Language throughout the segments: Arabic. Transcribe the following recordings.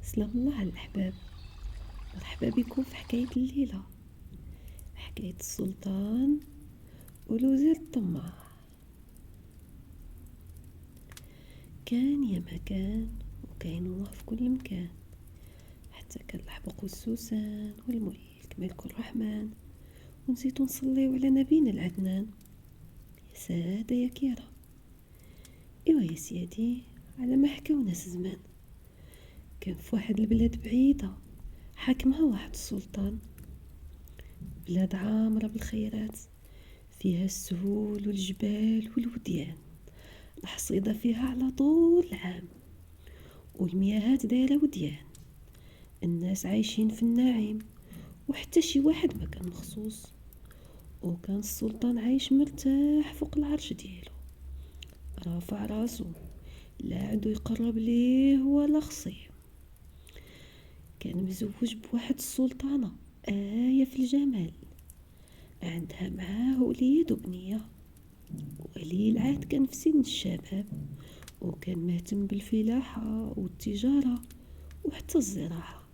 سلام الله على الأحباب. مرحبا بكم في حكاية الليلة، حكاية السلطان والوزير الطماع. كان يا ما كان وكاين الله في كل مكان، حتى كان الحبق والسوسان والملك ملك الرحمن، ونسيتو نصليو على نبينا العدنان. يا سادة يا كيرا، ايوا يا سيادي، على ما حكاو ناس زمان، كان في واحد البلاد بعيدة حاكمها واحد السلطان، بلاد عامرة بالخيرات، فيها السهول والجبال والوديان، الحصيدة فيها على طول العام، والمياهات دايرة وديان، الناس عايشين في النعيم، وحتى شي واحد ما كان مخصوص. وكان السلطان عايش مرتاح فوق العرش ديالو، رافع راسو، لا عدو يقرب ليه ولا خصيه. كان مزوج بواحد السلطانة آية في الجمال، عندها معاه وليد وبنية. ولي العهد كان في سن الشباب، وكان مهتم بالفلاحة والتجارة وحتى الزراعة،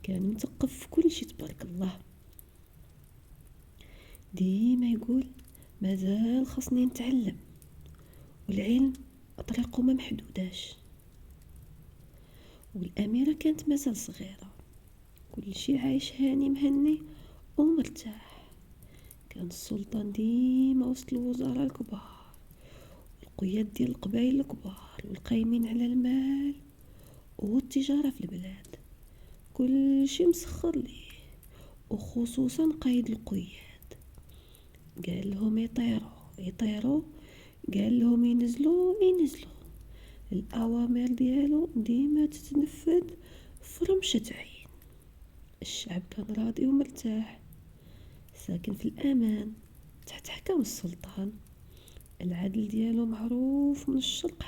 كان مثقف في كل شي تبارك الله. ديما يقول مازال خصني نتعلم، والعلم طريقه ما محدوداش. والأميرة كانت مازال صغيرة، كل شي عايش هاني مهني ومرتاح. كان السلطان ديما وسط الوزراء الكبار، القياد ديال القبائل الكبار، والقايمين على المال والتجارة في البلاد، كل شي مسخر ليه، وخصوصا قايد القياد. قال لهم يطيروا يطيروا، قال لهم ينزلوا ينزلوا، الأوامر ديالو ديما تتنفذ في رمشة عين. الشعب كان راضي ومرتاح، ساكن في الأمان تحت حكم السلطان. العدل ديالو معروف من الشرق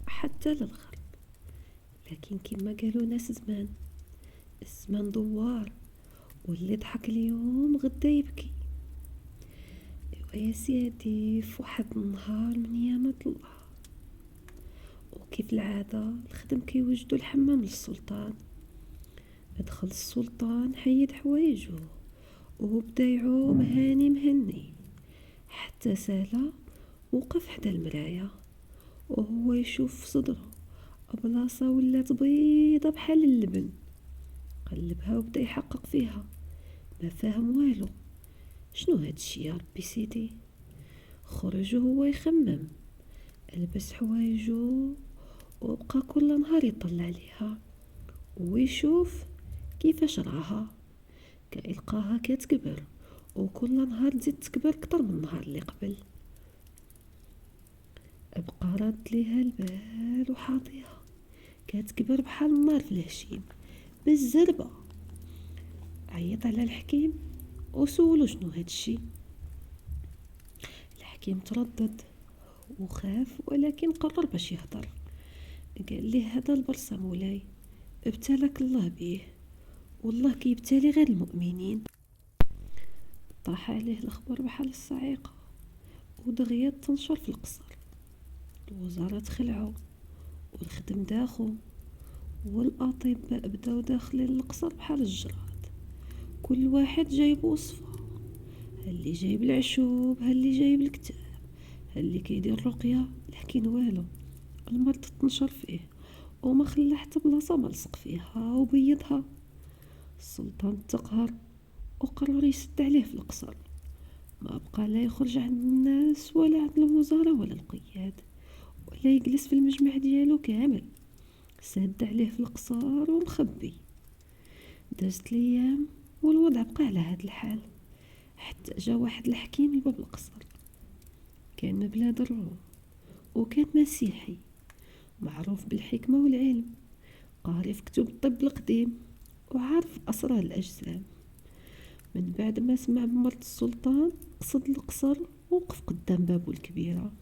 حتى للغرب. لكن كما قالوا ناس زمان، الزمان دوار، واللي ضحك اليوم غدا يبكي. ايوا يا سيدي، في واحد النهار من ايامات الله، وكيف العادة الخدم كيوجدوا الحمام للسلطان. دخل السلطان حيد حوايجو، وبدا يعوم هاني مهني، حتى سالا وقف حدا المراية، وهو يشوف في صدره بلاصة ولات بيضة بحال اللبن. قلبها وبدا يحقق فيها، ما فاهم والو. شنو هادشي يا ربي سيدي؟ خرج وهو يخمم، لبس حوايجو، وبقى كل نهار يطلع عليها ويشوف كيفاش راها. كيلقاها كتكبر، وكل نهار تزيد تكبر كتر من النهار اللي قبل. بقى راد ليها البال وحاضيها، كتكبر بحال النار في الهشيم بالزربة. عيط على الحكيم وسولو شنو هادشي. الحكيم تردد وخاف، ولكن قرر باش يهضر. قال ليه هذا البرصة مولاي، ابتلاك الله بيه، والله كيبتالي غير المؤمنين. طاح عليه الخبر بحال الصاعقة، ودغيا تنشر في القصر. الوزارة تخلعوا، والخدم داخو، والأطباء بداو داخلين القصر بحال الجراد، كل واحد جايب وصفة، هاللي جايب العشوب، هاللي جايب الكتاب، هاللي كيدير رقية. لكن والو، المرض تنشر فيه وما خلى حتى بلاصة ما لصق فيها وبيضها. السلطان تقهر وقرر يسد عليه في القصر، ما بقى لا يخرج عند الناس ولا عند الوزارة ولا القياد، ولا يجلس في المجمع ديالو كامل. سد عليه في القصر ومخبي. دازت الايام والوضع بقى على هاد الحال، حتى جا واحد الحكيم لباب القصر. كان من بلاد الروم، وكان مسيحي معروف بالحكمة والعلم، قاري في كتب الطب القديم، وعارف أسرار الأجسام. من بعد ما سمع بمرض السلطان قصد القصر، ووقف قدام بابو الكبيرة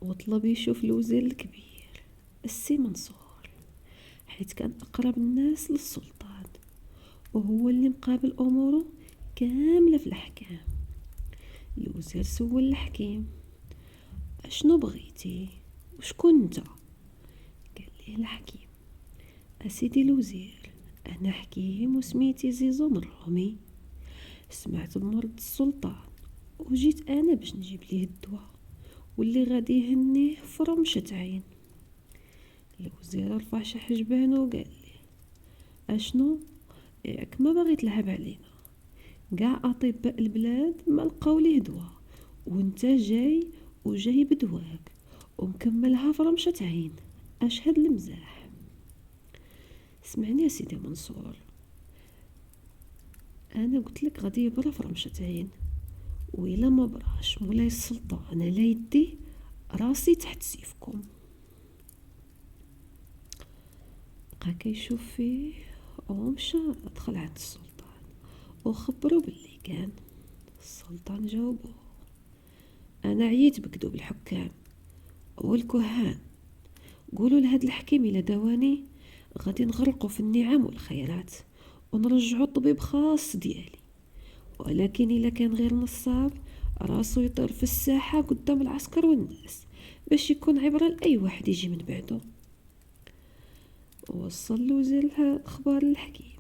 وطلب يشوف الوزير الكبير السي منصور، حيث كان أقرب الناس للسلطان، وهو اللي مقابل أموره كاملة في الأحكام. الوزير سول الحكيم، اشنو بغيتي وشكون انت؟ قال ليه الحكيم، أسيدي الوزير، أنا حكيم وسميتي زيزو من رومي. سمعت بمرض السلطان وجيت أنا باش نجيب ليه الدواء واللي غادي يهنيه فرمشة عين. الوزير رفع شي حجبانو وقال لي: اشنو ياك ما باغي تلعب علينا؟ قاع اطباء البلاد ما لقاو ليه دواء وانت جاي وجايب دواك ومكملها فرمشة عين. اش هاد المزاح؟ اسمعني يا سيدي منصور، انا قلت لك غادي يبرا فرمشة عين، وإلا ما براش مولاي السلطان لا يدي راسي تحت سيفكم. بقى كيشوف فيه ومشى دخل عند السلطان وخبرو باللي كان. السلطان جاوبو: انا عييت بكذوب الحكام والكهان، قولوا لهاد الحكيم الى دواني غادي نغرقو في النعم والخيرات ونرجعو الطبيب خاص ديالي، ولكن الا كان غير نصاب راسو يطير في الساحة قدام العسكر والناس باش يكون عبرة لأي واحد يجي من بعده. وصل الوزير الأخبار للحكيم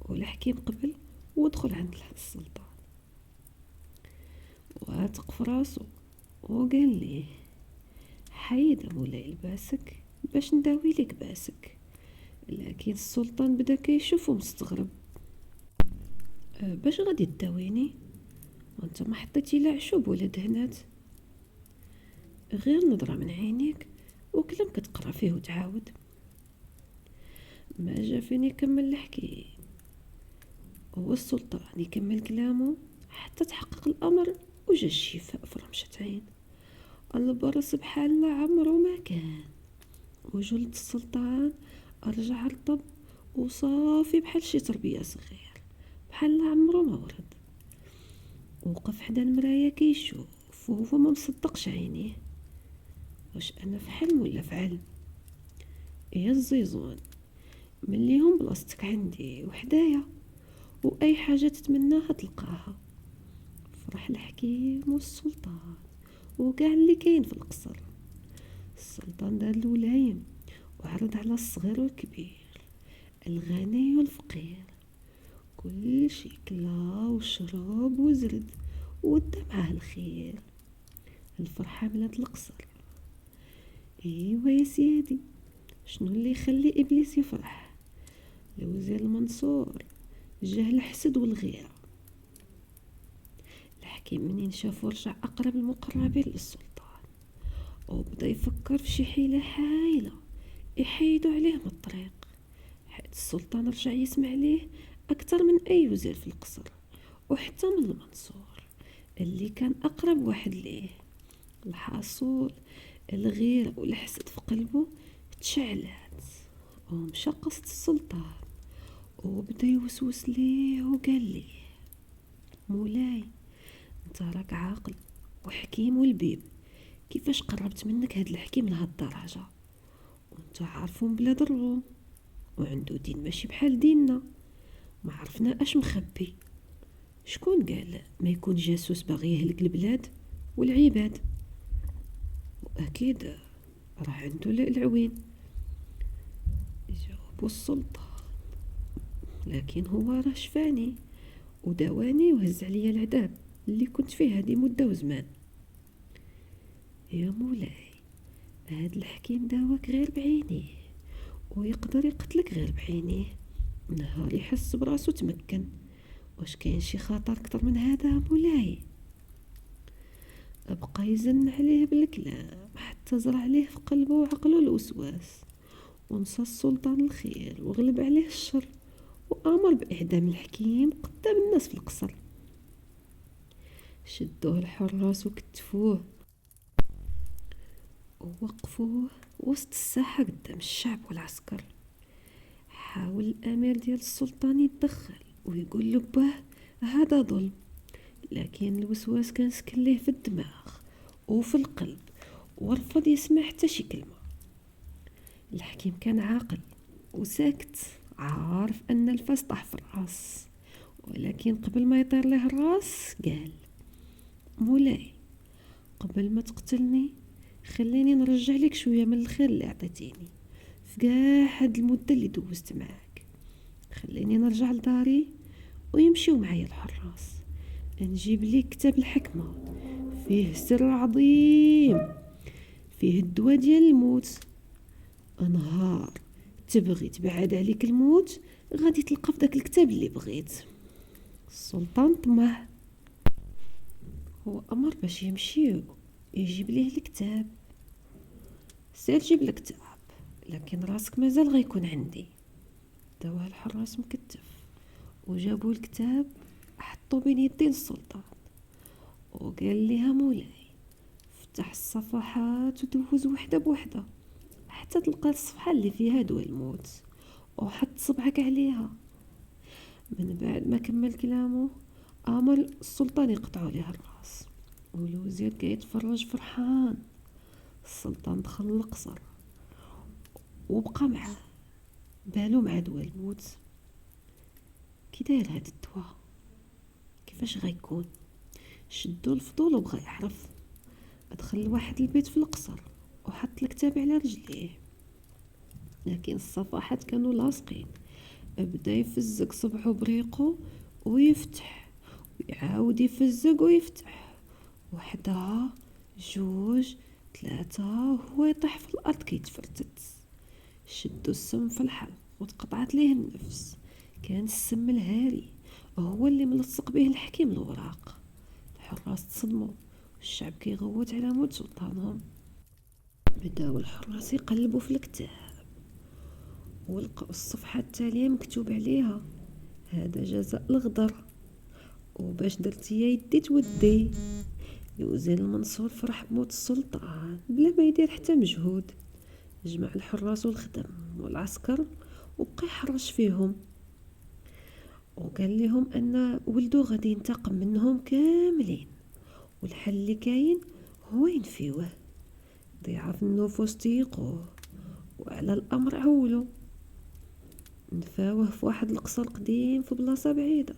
والحكيم قبل ودخل عند السلطان واتق في راسو وقال ليه: حيد مولاي لباسك باش نداوي لك باسك. لكن السلطان بدا كيشوفو مستغرب: باش غادي تداويني وانت ما حطيتي لا عشوب ولا دهنات؟ غير نظرة من عينيك وكلام كتقرا فيه وتعاود. ما جا فين يكمل الحكي هو السلطان يكمل كلامه حتى تحقق الامر وجا الشفاء في رمشة عين. البرص بحال لا عمرو ما كان، وجلد السلطان رجع رطب وصافي بحال شي تربية صغير، بحال لا عمرو ما ورد. وقف حدا المراية كيشوف وهو ما مصدقش عينيه: واش انا في حلم ولا في علم؟ يا الزيزون، ملي هم بلاصتك عندي وحدايا واي حاجة تتمناها تلقاها. فرح الحكيم والسلطان وكاع اللي كاين في القصر. السلطان دار الولايم وعرض على الصغير والكبير، الغني والفقير، كل شي كلا وشرب وزرد ودا معاه الخير. الفرحة ملات القصر. ايوا يا سيدي، شنو اللي يخلي ابليس يفرح؟ الوزير المنصور جاه الحسد والغيرة. الحكيم منين شافو رجع اقرب المقربين للسلطان وبدا يفكر في شي حيلة حايلة يحيدو عليه من الطريق، حيت السلطان رجع يسمع ليه اكتر من اي وزير في القصر وحتى من المنصور اللي كان اقرب واحد ليه. الحاصول الغيرة والحسد في قلبه تشعلات ومشى قصد السلطان وبدا يوسوس ليه وقال ليه: مولاي، انت راك عاقل وحكيم ولبيب، كيفاش قربت منك هاد الحكيم لهاد الدرجة وانت عارفو من بلاد الروم وعندو دين ماشي بحال ديننا، ما عرفنا اش مخبي. شكون قال ما يكون جاسوس باغي يهلك البلاد والعباد؟ واكيد راه عندو العوين. جاوبو السلطان: لكن هو راه شفاني وداواني وهز عليا العذاب اللي كنت فيه هذه مدة وزمان. يا مولاي، هاد الحكيم داواك غير بعينيه ويقدر يقتلك غير بعينيه. نهار يحس براسو تمكن. واش كاين شي خطر اكتر من هذا مولاي؟ بقى يزن عليه بالكلام حتى زرع عليه في قلبه وعقله الوسواس، ونسى السلطان الخير وغلب عليه الشر وامر باعدام الحكيم قدام الناس في القصر. شدوه الحراس وكتفوه ووقفوه وسط الساحة قدام الشعب والعسكر. حاول الامير ديال السلطان يتدخل ويقول له باه هذا ظلم، لكن الوسواس كان سكن ليه في الدماغ وفي القلب ورفض يسمع حتى شي كلمة. الحكيم كان عاقل وساكت، عارف ان الفاس طاح في الراس، ولكن قبل ما يطير له الراس قال: مولاي، قبل ما تقتلني خليني نرجع لك شوية من الخير اللي عطيتيني. في قاع هاد المدة اللي دوزت معاك. خليني نرجع لداري ويمشيو معايا الحراس، نجيب ليك كتاب الحكمة فيه سر عظيم، فيه الدواء ديال الموت. نهار تبغي تبعد عليك الموت غادي تلقى في داك الكتاب اللي بغيت. السلطان طمع، هو امر باش يمشي يجيب ليه الكتاب. سير جيب الكتاب، لكن راسك مازال غيكون عندي. داوه الحراس مكتف وجابوا الكتاب، حطوا بين يدين السلطان وقال ليها مولاي فتح الصفحات ودوز وحده بوحده حتى تلقى الصفحه اللي فيها دواء الموت وحط صبعك عليها. من بعد ما كمل كلامه امر السلطان يقطعوا ليه الراس، والوزير كيتفرج فرحان. السلطان دخل القصر وبقى معاه بالو مع دواء الموت. كي داير هاد الدواء، كيفاش غيكون؟ شدو الفضول وبغى يعرف. دخل لواحد البيت في القصر وحط الكتاب على رجليه، لكن الصفحات كانوا لاصقين. بدا يفزق صبعو بريقو ويفتح ويعاود يفزق ويفتح، وحده جوج ثلاثة وهو يطيح في الأرض كيتفرتت. شدو السم في الحلق وتقطعت ليه النفس. كان السم الهاري هو اللي ملصق به الحكيم الوراق. الحراس تصدموا والشعب كيغوت على موت سلطانهم. بداو الحراس يقلبوا في الكتاب ولقاو الصفحة التالية مكتوب عليها هذا جزاء الغدر، وباش درتي يا يدي تودي. الوزير المنصور فرح بموت السلطان بلا ما يدير حتى مجهود. جمع الحراس والخدم والعسكر وبقى يحرش فيهم، وقال لهم ان ولدو غادي ينتقم منهم كاملين، والحل اللي كاين هو ينفيوه. ضعاف النفوس تيقوه وعلى الامر عولو. نفاوه في واحد القصر قديم في بلاصه بعيده،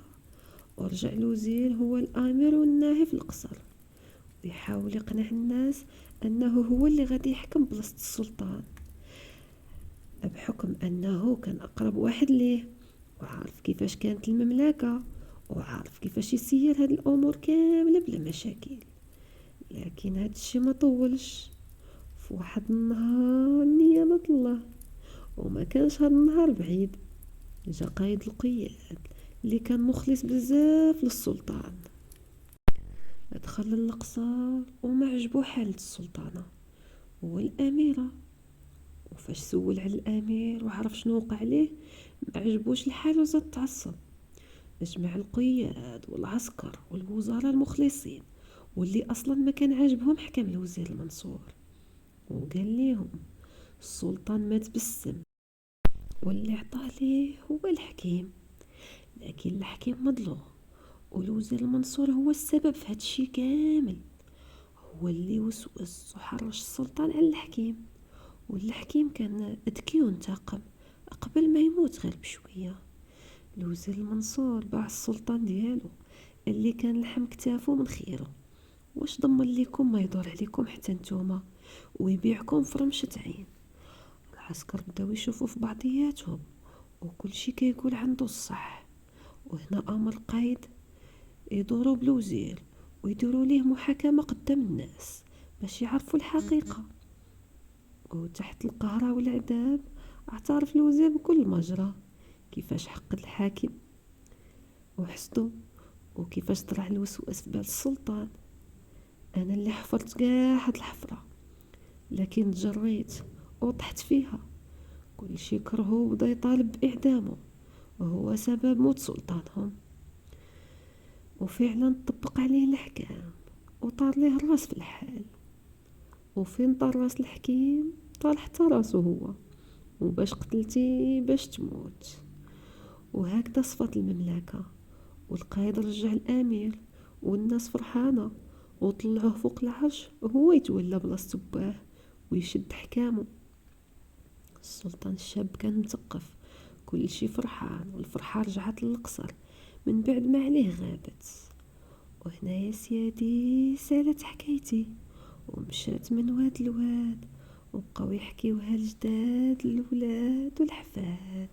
ورجع الوزير هو الامير والناهي في القصر، ويحاول يقنع الناس انه هو اللي غادي يحكم بلاصه السلطان، بحكم انه كان اقرب واحد ليه وعارف كيفاش كانت المملكه وعارف كيفاش يسير هاد الامور كامله بلا مشاكل. لكن هاد الشي ما طولش. في واحد النهار نيابة الله، وما كانش هاد النهار بعيد، جا قايد القياد اللي كان مخلص بزاف للسلطان. دخل للقصر وما عجبو حالة السلطانة والأميرة، وفاش سول على الأمير وعرف شنو وقع ليه ما عجبوش الحال وزاد تعصب. جمع القياد والعسكر والوزراء المخلصين واللي أصلا ما كان عاجبهم حكم الوزير المنصور، وقال ليهم السلطان مات بالسم واللي عطاه ليه هو الحكيم، لكن الحكيم مظلوم والوزير المنصور هو السبب في هادشي كامل. هو اللي وسوس وحرش السلطان على الحكيم، والحكيم كان ذكي وانتقم قبل ما يموت غير بشويه. الوزير المنصور باع السلطان ديالو اللي كان لحم كتافو من خيره. واش ضمن ليكم ما يدور عليكم حتى نتوما ويبيعكم في رمشة عين؟ العسكر بداو يشوفوا في بعضياتهم وكل شي كيقول عنده الصح. وهنا امر القايد يدوروا بالوزير ويديروا ليه محاكمة قدام الناس باش يعرفوا الحقيقة. وتحت القهرة والعذاب اعترف الوزير بكل ما جرى، كيفاش حقد الحاكم وحسدو، وكيفاش طلع الوسواس في بال السلطان. انا اللي حفرت كاع هاد الحفرة، لكن تجريت وطحت فيها. كل شي كرهو وبدا يطالب بإعدامه وهو سبب موت سلطانهم. وفعلا طبق عليه الأحكام وطار ليه الراس في الحال. وفين طار راس الحكيم طار حتى راسو هو. وباش قتلتي باش تموت. وهكذا صفت المملكة، والقايد رجع الأمير والناس فرحانة وطلعوه فوق العرش وهو يتولى بلاصتو باه ويشد حكامه. السلطان الشاب كان مثقف، كل شي فرحان، والفرحة رجعت للقصر من بعد ما عليه غابت. وهنا يا سيادي سالت حكايتي ومشات من واد لواد وبقاو يحكيوها الجداد الولاد والحفاد.